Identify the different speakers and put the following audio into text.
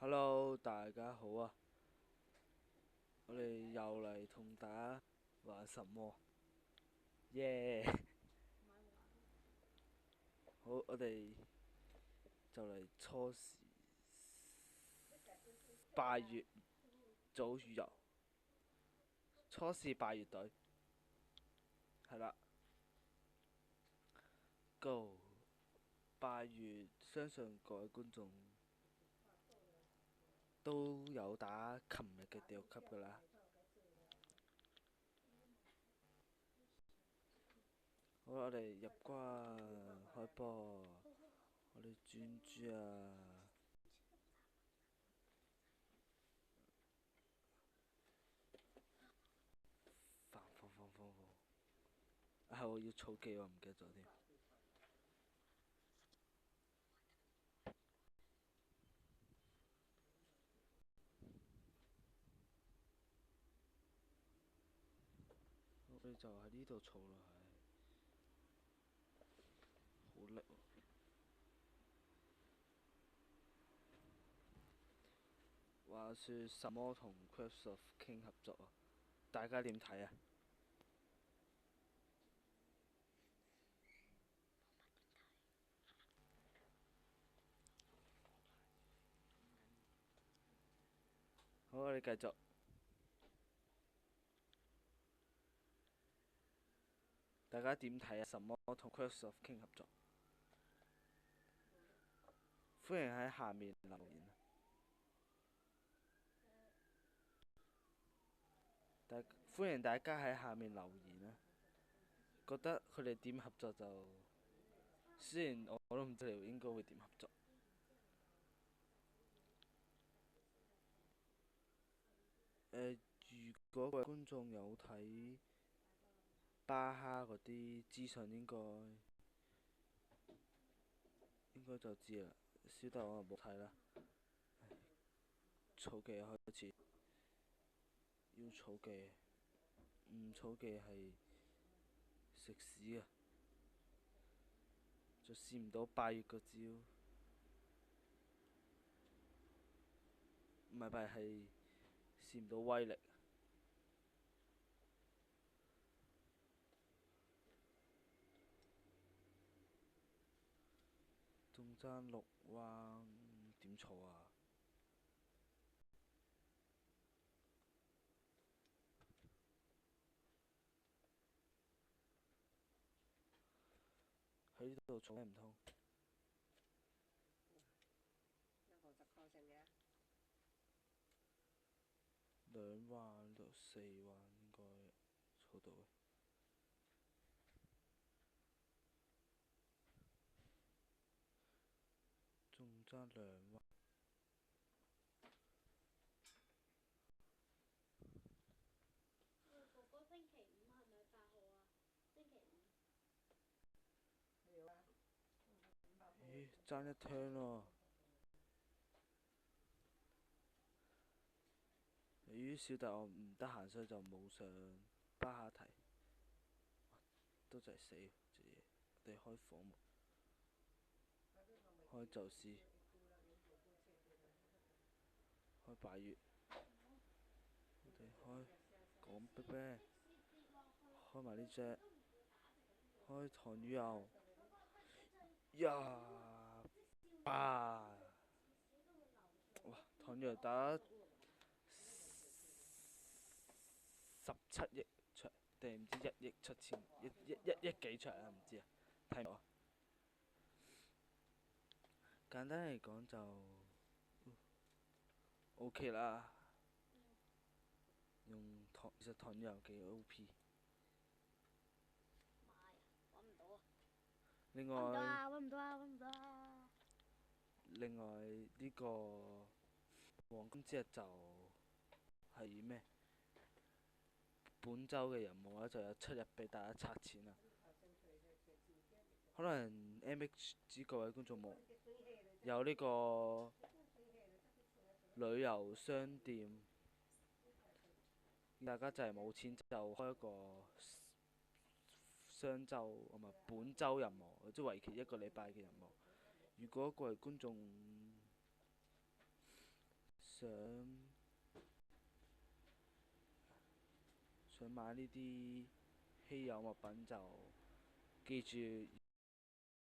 Speaker 1: Hello，大家好啊！我哋又嚟同大家玩什麼？耶、好，我哋就嚟初時拜月組羽游，初試拜月隊係啦，Go 拜月，相信各位觀眾都有打琴日嘅第六級㗎啦。好啦，我哋入關開波，我哋專注啊！放！係我要儲記喎，唔記得咗添。我哋就喺呢度儲啦，好叻喎！話說什麼同 Craft of King 合作啊？大家點睇啊？好，我哋繼續。大家點睇啊？什麼同 Craft of King 合作？歡迎喺下面留言啊！歡迎大家喺下面留言啊！覺得佢哋點合作就，雖然我都唔知你應該會點合作。如果各位觀眾有睇巴哈嗰啲資訊，應該就知啦。小弟我冇睇啦。儲記開始，要儲記，唔儲記係食屎啊！就試唔到拜月個招，唔係試唔到威力。仲爭6彎，點儲啊？喺呢度儲唔通。2彎到4彎應該儲到嘅。仲爭2彎。
Speaker 2: 哥哥星期5係咪8號啊？星期5。
Speaker 1: 咦，爭一聽喎！由於小弟我唔得閒，所以就冇上巴哈睇。都就係死隻嘢，我哋開火門，開宙斯，開拜月，我哋開講啤啤，開埋呢隻，開唐羽游，呀吧！哇，唐羽游打17億場定唔知1億7千一億幾場啊？唔知啊，睇唔到啊。簡單嚟講就 OK 啦。其實唐羽游幾 OP。
Speaker 2: 揾唔到啊！
Speaker 1: 另外，
Speaker 2: 揾唔到啊！
Speaker 1: 另外呢個黃金之日就係咩？本周嘅任務咧就有7日俾大家拆錢啦。可能 MH 各位觀眾冇有呢個旅遊商店，大家就係冇錢就開一個雙週唔係本週任務，即係為期1個禮拜嘅任務。如果各位觀眾想買呢啲稀有物品就記住